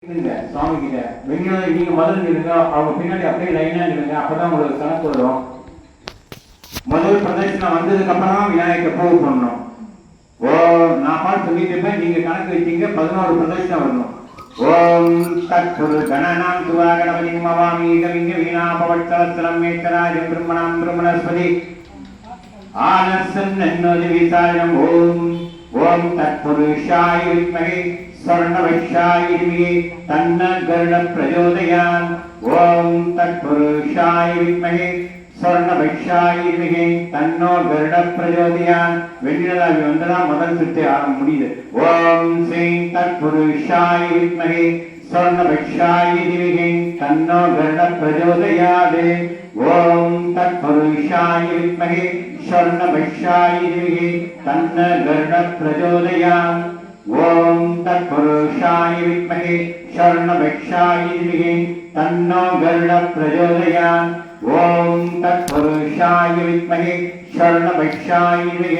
சுவாமி கிட்ட வெண்ணில நீங்க முதல்ல இருங்க, அவங்க பின்னாடி அப்படியே லைனா இருங்க. அப்பதான் உங்களுக்கு கணக்கு வரும். முதல் பிரதட்சணம் வந்ததுக்கு அப்புறம் விநாயகர் பூ பண்ணணும். நான் பாட்டு சொல்லிட்டு இருப்பேன், நீங்க கணக்கு வச்சீங்க. 11 பிரதட்சணம் வரணும். ஓம் தத்புரு கணநாம் துவா கணபதி மவாமி கவிங்க வீணாபவட்சவத்சலம் மேக்கராஜம் பிரம்மணாம் பிரம்மணஸ்பதி ஆனர்சன் நன்னோதி விசாரணம். ஓம் தத்புருஷாய வித்மகே स्वर्णवैश्याय धीमहि तन्नो गरुडः प्रचोदयात्. ओम तत्पुरुषाय विद्महे स्वर्णवैश्याय धीमहि तन्नो गरुडः प्रचोदयात्. வெண்ணிலாவி வந்ததா முதல் சுற்று ஆரம்ப முடியுது. ஓம் ஸ்ரீ தத்புருஷாய வித்மகே स्वर्णवैश्याय धीमहि तन्नो गरुडः प्रचोदयात्. ओम तत्पुरुषाय विद्महे स्वर्णवैश्याय धीमहि तन्नो गरुडः प्रचोदयात्. ओम तत्पुरुषाय विद्महे स्वर्णवैश्याय धीमहि तन्नो गरुडः प्रचोदयात्. ओम तत्पुरुषाय विद्महे स्वर्णवैश्याय धीमहि